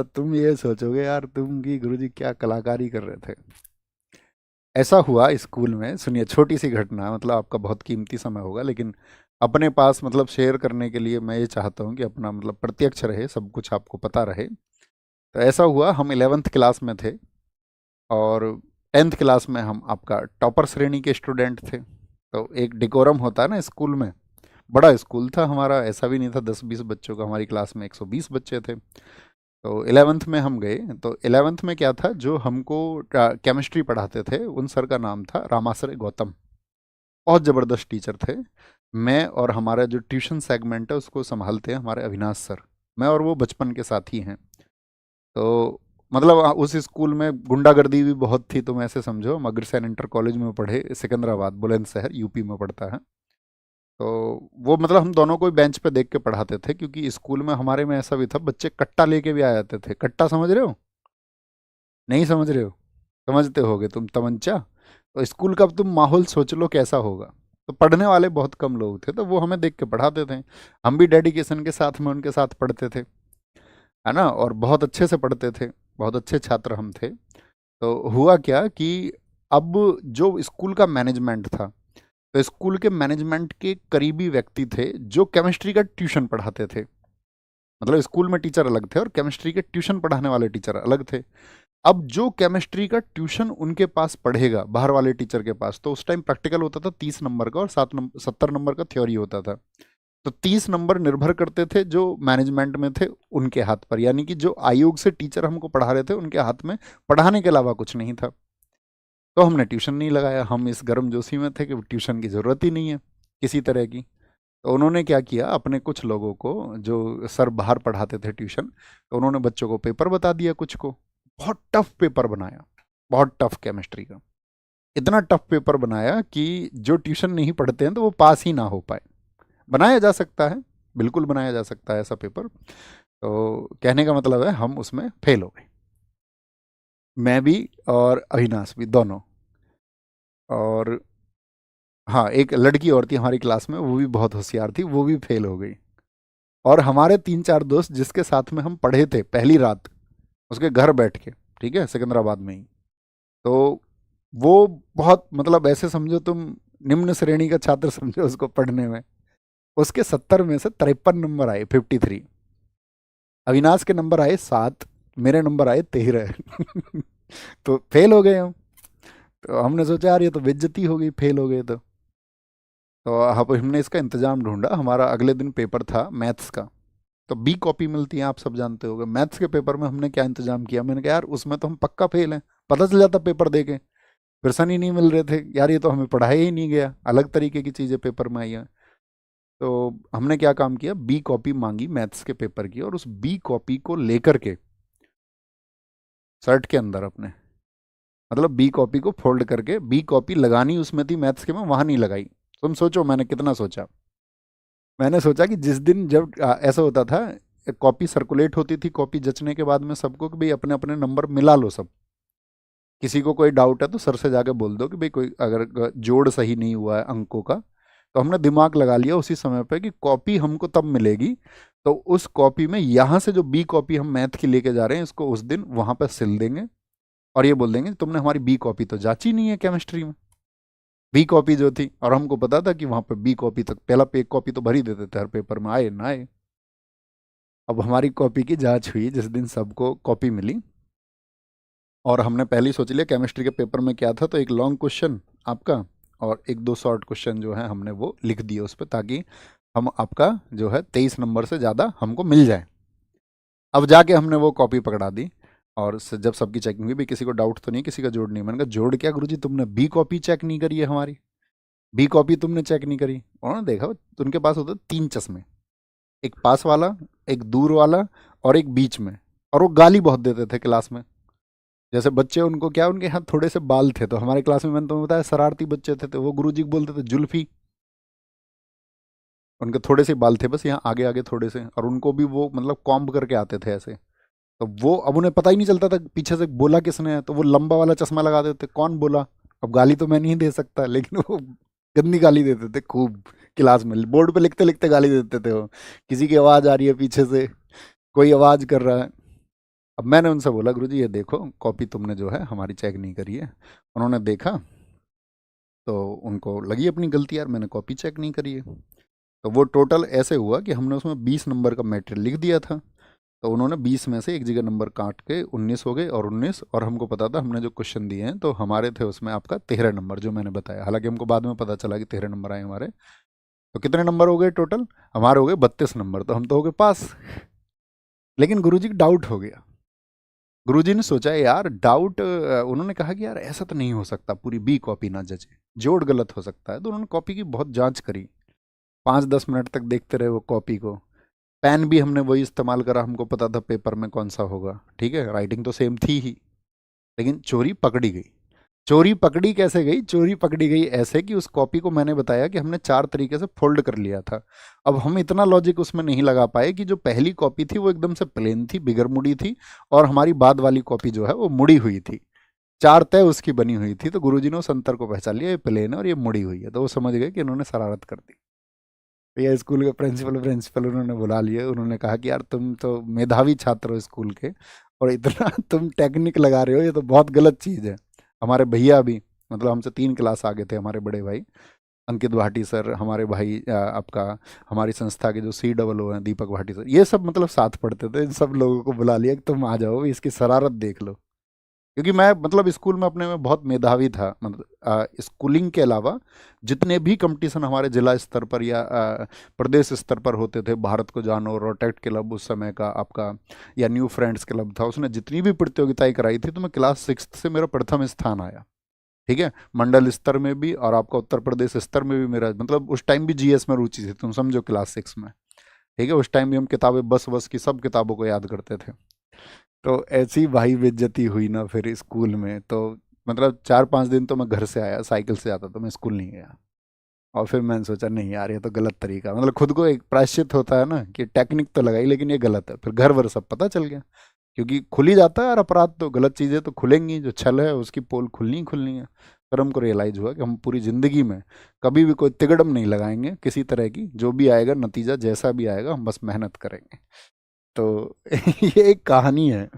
तुम ये सोचोगे यार तुम कि गुरुजी क्या कलाकारी कर रहे थे। ऐसा हुआ स्कूल में, सुनिए छोटी सी घटना, मतलब आपका बहुत कीमती समय होगा, लेकिन अपने पास मतलब शेयर करने के लिए मैं ये चाहता हूँ कि अपना मतलब प्रत्यक्ष रहे, सब कुछ आपको पता रहे। तो ऐसा हुआ, हम 11th क्लास में थे और 10th क्लास में हम आपका टॉपर श्रेणी के स्टूडेंट थे। तो एक डेकोरम होता है ना स्कूल में। बड़ा स्कूल था हमारा, ऐसा भी नहीं था 10-20 बच्चों का, हमारी क्लास में 120 बच्चे थे। तो 11th में हम गए। तो 11th में क्या था, जो हमको केमिस्ट्री पढ़ाते थे उन सर का नाम था रामाश्रय गौतम। बहुत ज़बरदस्त टीचर थे। मैं और हमारा जो ट्यूशन सेगमेंट है उसको संभालते हैं हमारे अविनाश सर। मैं और वो बचपन के साथी हैं। तो मतलब उस स्कूल में गुंडागर्दी भी बहुत थी, तुम ऐसे समझो। हम अग्रसेन इंटर कॉलेज में पढ़े, सिकंदराबाद बुलंदशहर यूपी में पड़ता है। तो वो मतलब हम दोनों को ही बेंच पे देख के पढ़ाते थे, क्योंकि स्कूल में हमारे में ऐसा भी था, बच्चे कट्टा लेके भी आ जाते थे। कट्टा समझ रहे हो? नहीं समझ रहे हो? समझते होगे तुम, तमंचा। तो स्कूल का अब तुम माहौल सोच लो कैसा होगा। तो पढ़ने वाले बहुत कम लोग थे, तो वो हमें देख के पढ़ाते थे। हम भी डेडिकेशन के साथ में उनके साथ पढ़ते थे, है ना, और बहुत अच्छे से पढ़ते थे। बहुत अच्छे छात्र हम थे। तो हुआ क्या कि अब जो स्कूल का मैनेजमेंट था, तो स्कूल के मैनेजमेंट के करीबी व्यक्ति थे जो केमिस्ट्री का ट्यूशन पढ़ाते थे। मतलब स्कूल में टीचर अलग थे और केमिस्ट्री के ट्यूशन पढ़ाने वाले टीचर अलग थे। अब जो केमिस्ट्री का ट्यूशन उनके पास पढ़ेगा बाहर वाले टीचर के पास, तो उस टाइम प्रैक्टिकल होता था 30 नंबर का और 70 नंबर का थ्योरी होता था। तो 30 नंबर निर्भर करते थे जो मैनेजमेंट में थे उनके हाथ पर, यानी कि जो आयोग से टीचर हमको पढ़ा रहे थे उनके हाथ में पढ़ाने के अलावा कुछ नहीं था। तो हमने ट्यूशन नहीं लगाया, हम इस गर्म जोशी में थे कि ट्यूशन की ज़रूरत ही नहीं है किसी तरह की। तो उन्होंने क्या किया, अपने कुछ लोगों को, जो सर बाहर पढ़ाते थे ट्यूशन, तो उन्होंने बच्चों को पेपर बता दिया कुछ को। बहुत टफ पेपर बनाया, बहुत टफ केमिस्ट्री का। इतना टफ पेपर बनाया कि जो ट्यूशन नहीं पढ़ते हैं तो वो पास ही ना हो पाए। बनाया जा सकता है, बिल्कुल बनाया जा सकता है ऐसा पेपर। तो कहने का मतलब है हम उसमें फेल हो गए, मैं भी और अविनाश भी, दोनों। और हाँ, एक लड़की और थी हमारी क्लास में, वो भी बहुत होशियार थी, वो भी फेल हो गई। और हमारे 3-4 दोस्त जिसके साथ में हम पढ़े थे पहली रात, उसके घर बैठ के, ठीक है, सिकंदराबाद में ही। तो वो बहुत मतलब ऐसे समझो तुम, निम्न श्रेणी का छात्र समझो उसको पढ़ने में। उसके 70 में से 53 नंबर आए, 53। अविनाश के नंबर आए 7, मेरे नंबर आए 13। तो फेल हो गए हम। तो हमने सोचा यार ये तो बेइज्जती हो गई, फेल हो गए तो अब हमने इसका इंतजाम ढूंढा। हमारा अगले दिन पेपर था मैथ्स का। तो बी कॉपी मिलती है, आप सब जानते होंगे। मैथ्स के पेपर में हमने क्या इंतजाम किया, मैंने कहा यार उसमें तो हम पक्का फेल हैं, पता चल जाता पेपर देके। प्रश्न ही नहीं मिल रहे थे यार, ये तो हमें पढ़ाया ही नहीं गया, अलग तरीके की चीज़ें पेपर में आई हैं। तो हमने क्या काम किया, बी कॉपी मांगी मैथ्स के पेपर की, और उस बी कॉपी को लेकर के शर्ट के अंदर अपने, मतलब बी कॉपी को फोल्ड करके, बी कॉपी लगानी उसमें थी मैथ्स के में, वहां नहीं लगाई। तुम सोचो मैंने कितना सोचा। मैंने सोचा कि जिस दिन जब ऐसा होता था, कॉपी सर्कुलेट होती थी, कॉपी जचने के बाद में सबको कि भाई अपने अपने नंबर मिला लो सब। किसी को कोई डाउट है तो सर से जाके बोल दो कि भाई कोई अगर जोड़ सही नहीं हुआ है अंकों का। तो हमने दिमाग लगा लिया उसी समय पे कि कॉपी हमको तब मिलेगी। तो उस कॉपी में यहाँ से जो बी कॉपी हम मैथ की लेके जा रहे हैं, इसको उस दिन वहां पर सिल देंगे और ये बोल देंगे तुमने हमारी बी कॉपी तो जांची नहीं है केमिस्ट्री में। बी कॉपी जो थी, और हमको पता था कि वहां पे बी कॉपी तक पहला पे कॉपी तो भर ही देते थे हर पेपर में, आए ना आए। अब हमारी कॉपी की जांच हुई जिस दिन सबको कॉपी मिली। और हमने पहले ही सोच लिया केमिस्ट्री के पेपर में क्या था, तो एक लॉन्ग क्वेश्चन आपका और एक दो शॉर्ट क्वेश्चन जो है हमने वो लिख दिए उस पर, ताकि हम आपका जो है 23 नंबर से ज़्यादा हमको मिल जाए। अब जाके हमने वो कॉपी पकड़ा दी। और जब सबकी चेकिंग हुई, भी किसी को डाउट तो नहीं, किसी का जोड़ नहीं। मैंने कहा जोड़ क्या गुरुजी, तुमने बी कॉपी चेक नहीं करी है हमारी, बी कॉपी तुमने चेक नहीं करी। उन्होंने देखा तो उनके पास होते 3 चश्मे, एक पास वाला, एक दूर वाला, और एक बीच में। और वो गाली बहुत देते थे क्लास में। जैसे बच्चे, उनको क्या, उनके यहाँ थोड़े से बाल थे, तो हमारे क्लास में मैंने तुम्हें बताया शरारती बच्चे थे, तो वो गुरुजी को बोलते थे जुल्फी। उनके थोड़े से बाल थे बस यहाँ आगे आगे थोड़े से, और उनको भी वो मतलब कॉम्ब करके आते थे ऐसे। तो वो अब उन्हें पता ही नहीं चलता था पीछे से बोला किसने है, तो वो लंबा वाला चश्मा लगा देते, कौन बोला। अब गाली तो मैं नहीं दे सकता, लेकिन वो गंदी गाली देते थे खूब। क्लास में बोर्ड पे लिखते लिखते गाली देते थे वो। किसी की आवाज़ आ रही है पीछे से, कोई आवाज़ कर रहा है। अब मैंने उनसे बोला गुरुजी ये देखो कॉपी तुमने जो है हमारी चेक नहीं करी है। उन्होंने देखा तो उनको लगी अपनी गलती, यार मैंने कॉपी चेक नहीं करी है। तो वो टोटल ऐसे हुआ कि हमने उसमें 20 नंबर का मैटेरियल लिख दिया था, तो उन्होंने 20 में से एक जगह नंबर काट के 19 हो गए, और 19, और हमको पता था हमने जो क्वेश्चन दिए हैं तो हमारे थे उसमें आपका 13 नंबर जो मैंने बताया, हालांकि हमको बाद में पता चला कि 13 नंबर आए हमारे। तो कितने नंबर हो गए टोटल? हमारे हो गए 32 नंबर, तो हम तो हो गए पास। लेकिन गुरुजी को डाउट हो गया। गुरुजी ने सोचा यार डाउट, उन्होंने कहा कि यार ऐसा तो नहीं हो सकता पूरी बी कॉपी ना जचे, जोड़ गलत हो सकता है। तो उन्होंने कॉपी की बहुत जांच करी, 5-10 मिनट तक देखते रहे वो कॉपी को। पेन भी हमने वही इस्तेमाल करा, हमको पता था पेपर में कौन सा होगा, ठीक है, राइटिंग तो सेम थी ही। लेकिन चोरी पकड़ी गई। चोरी पकड़ी कैसे गई? चोरी पकड़ी गई ऐसे कि उस कॉपी को मैंने बताया कि हमने 4 तरीके से फोल्ड कर लिया था। अब हम इतना लॉजिक उसमें नहीं लगा पाए कि जो पहली कॉपी थी वो एकदम से प्लेन थी, बिगर मुड़ी थी, और हमारी बाद वाली कॉपी जो है वो मुड़ी हुई थी। 4 तय उसकी बनी हुई थी। तो गुरुजी ने उस अंतर को पहचान लिया, ये प्लेन है और ये मुड़ी हुई है, तो वो समझ गए कि इन्होंने शरारत कर दी। तो ये स्कूल के प्रिंसिपल प्रिंसिपल उन्होंने बुला लिए, उन्होंने कहा कि यार तुम तो मेधावी छात्र हो स्कूल के, और इतना तुम टेक्निक लगा रहे हो, ये तो बहुत गलत चीज़ है। हमारे भैया भी, मतलब हमसे 3 क्लास आगे थे हमारे बड़े भाई अंकित भाटी सर, हमारे भाई आपका हमारी संस्था के जो COO हैं दीपक भाटी सर, ये सब मतलब साथ पढ़ते थे। इन सब लोगों को बुला लिया कि तुम आ जाओ, इसकी शरारत देख लो। क्योंकि मैं मतलब स्कूल में अपने में बहुत मेधावी था, मतलब स्कूलिंग के अलावा जितने भी कंपटीशन हमारे जिला स्तर पर या प्रदेश स्तर पर होते थे, भारत को जानो, रोटेक्ट क्लब उस समय का आपका, या न्यू फ्रेंड्स क्लब था, उसने जितनी भी प्रतियोगिताएं कराई थी तो मैं क्लास 6 से मेरा प्रथम स्थान आया। ठीक है, मंडल स्तर में भी और आपका उत्तर प्रदेश स्तर में भी मेरा, मतलब उस टाइम भी GS में रुचि थी, तुम समझो क्लास 6 में। ठीक है, उस टाइम भी हम किताबें बस बस की सब किताबों को याद करते थे। तो ऐसी भाई बेइज्जती हुई ना फिर स्कूल में, तो मतलब 4-5 दिन तो मैं घर से आया, साइकिल से आता, तो मैं स्कूल नहीं गया। और फिर मैंने सोचा नहीं यार ये तो गलत तरीका, मतलब खुद को एक प्रायश्चित होता है ना कि टेक्निक तो लगाई लेकिन ये गलत है। फिर घर वर सब पता चल गया, क्योंकि खुल ही जाता है यार अपराध, तो गलत चीज़ें तो खुलेंगी, जो छल है उसकी पोल खुलनी ही खुलनी है। फिर हमको रियलाइज़ हुआ कि हम पूरी ज़िंदगी में कभी भी कोई तिगड़म नहीं लगाएंगे किसी तरह की, जो भी आएगा नतीजा जैसा भी आएगा हम बस मेहनत करेंगे। तो ये एक कहानी है।